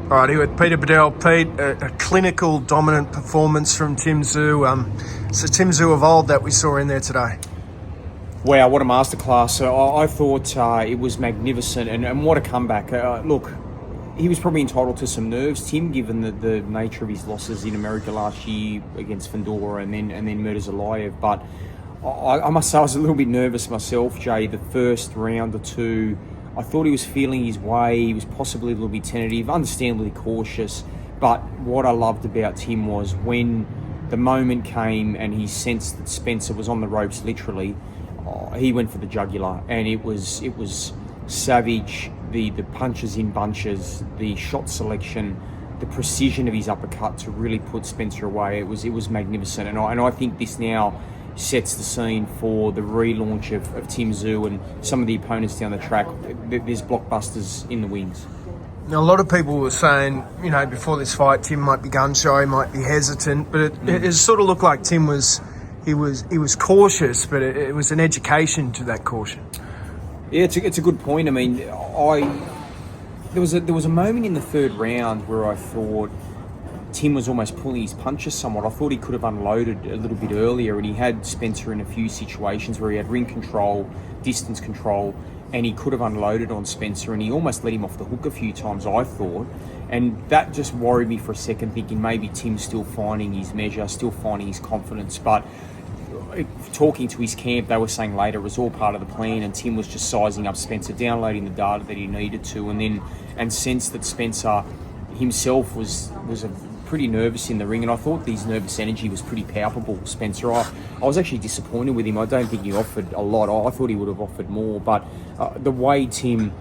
Alrighty, with Peter Badel. Pete, a clinical, dominant performance from Tim Tszyu. So Tim Tszyu of old that we saw in there today. Wow, what a masterclass. So I thought it was magnificent, and what a comeback. Look, he was probably entitled to some nerves, Tim, given the nature of his losses in America last year against Fundora and then Murtazalayev. But I must say I was a little bit nervous myself, Jay. The first round or two, I thought he was feeling his way. He was possibly a little bit tentative, understandably cautious. But what I loved about Tim was when the moment came and he sensed that Spencer was on the ropes, literally, he went for the jugular, and it was savage. The punches in bunches, the shot selection, the precision of his uppercut to really put Spencer away. It was magnificent, and I think this now sets the scene for the relaunch of Tim Tszyu and some of the opponents down the track. There's blockbusters in the wings. Now, a lot of people were saying, before this fight, Tim might be gun-shy, might be hesitant, but it sort of looked like Tim was cautious, but it was an education to that caution. Yeah, it's a good point. I mean, there was a moment in the third round where I thought Tim was almost pulling his punches somewhat. I thought he could have unloaded a little bit earlier, and he had Spencer in a few situations where he had ring control, distance control, and he could have unloaded on Spencer, and he almost let him off the hook a few times, I thought. And that just worried me for a second, thinking maybe Tim's still finding his measure, still finding his confidence. But talking to his camp, they were saying later it was all part of the plan, and Tim was just sizing up Spencer, downloading the data that he needed to, and sensed that Spencer himself was pretty nervous in the ring, and I thought his nervous energy was pretty palpable, Spencer. I was actually disappointed with him. I don't think he offered a lot. I thought he would have offered more, but the way Tim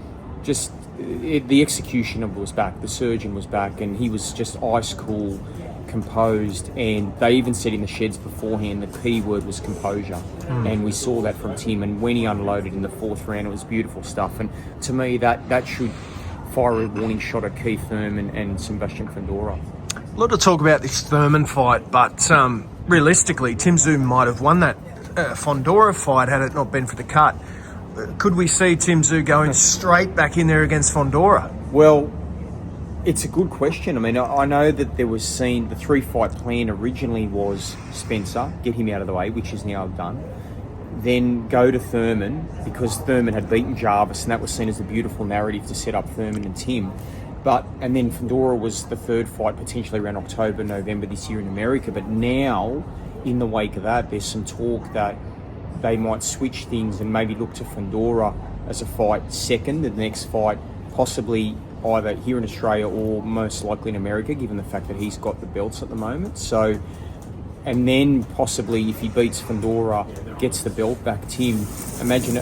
the execution of it was back, the surgeon was back, and he was just ice cool, composed, and they even said in the sheds beforehand the key word was composure, and we saw that from Tim. And when he unloaded in the fourth round, it was beautiful stuff, and to me that should fire a warning shot at Keith Thurman and SEBASTIAN FUNDORA. A lot of talk about this Thurman fight, but realistically, Tim Tszyu might have won that Fundora fight had it not been for the cut. Could we see Tim Tszyu going straight back in there against Fundora? Well, it's a good question. I mean, I know that there was the 3-fight plan originally was Spencer, get him out of the way, which is now done. Then go to Thurman, because Thurman had beaten Jarvis, and that was seen as a beautiful narrative to set up Thurman and Tim. And then Fundora was the third fight, potentially around October, November this year in America. But now, in the wake of that, there's some talk that they might switch things and maybe look to Fundora as a fight second, the next fight possibly either here in Australia or most likely in America, given the fact that he's got the belts at the moment. So, and then possibly if he beats Fundora, gets the belt back, Tim, imagine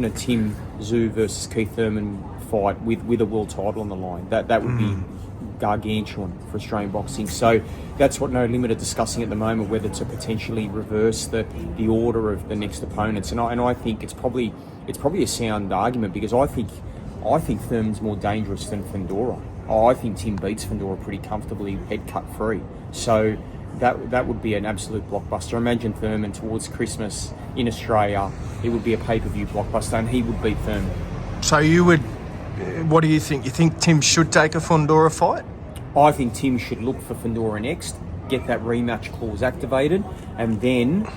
a Tim Tszyu versus Keith Thurman fight with a world title on the line. That would be gargantuan for Australian boxing. So that's what No Limit are discussing at the moment, whether to potentially reverse the order of the next opponents. And I think it's probably a sound argument, because I think Thurman's more dangerous than Fundora. I think Tim beats Fundora pretty comfortably, head cut free. So that would be an absolute blockbuster. Imagine Thurman towards Christmas in Australia. It would be a pay-per-view blockbuster, and he would beat Thurman. So what do you think? You think Tim should take a Fundora fight? I think Tim should look for Fundora next, get that rematch clause activated, and then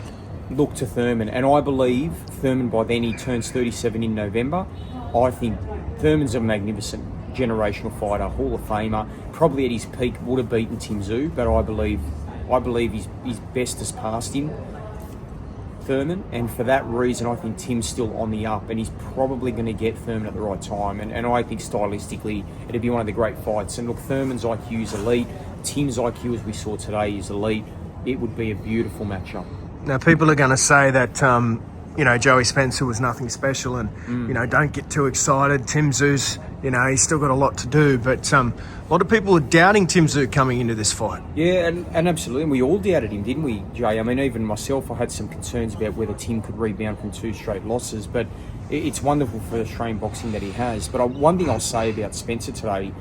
look to Thurman. And I believe Thurman, by then, he turns 37 in November. I think Thurman's a magnificent generational fighter, Hall of Famer. Probably at his peak would have beaten Tim Tszyu, but I believe his best has passed him, Thurman, and for that reason I think Tim's still on the up, and he's probably going to get Thurman at the right time, and I think stylistically it'd be one of the great fights. And look, Thurman's IQ is elite, Tim's IQ, as we saw today, is elite. It would be a beautiful matchup. Now, people are going to say that Joey Spencer was nothing special, and don't get too excited. Tim Tszyu's, he's still got a lot to do, but a lot of people are doubting Tim Tszyu coming into this fight. Yeah, and absolutely, and we all doubted him, didn't we, Jay? I mean, even myself, I had some concerns about whether Tim could rebound from 2 straight losses, but it's wonderful for Australian boxing that he has. But one thing I'll say about Spencer today,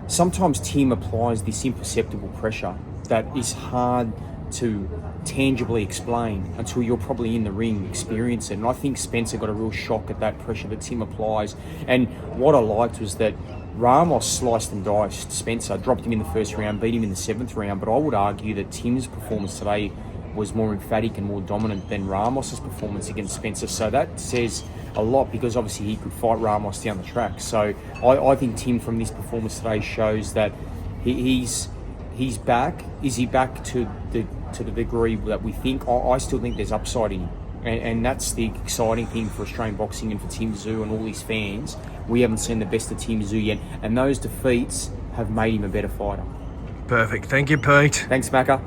sometimes Tim applies this imperceptible pressure that is hard to tangibly explain until you're probably in the ring, experience it. And I think Spencer got a real shock at that pressure that Tim applies. And what I liked was that Ramos sliced and diced Spencer, dropped him in the first round, beat him in the 7th round, but I would argue that Tim's performance today was more emphatic and more dominant than Ramos's performance against Spencer. So that says a lot, because obviously he could fight Ramos down the track. So I think Tim, from this performance today, shows that he's back. Is he back to the degree that we think? I still think there's upside in him. And that's the exciting thing for Australian boxing and for Tim Tszyu and all his fans. We haven't seen the best of Tim Tszyu yet, and those defeats have made him a better fighter. Perfect. Thank you, Pete. Thanks, Macca.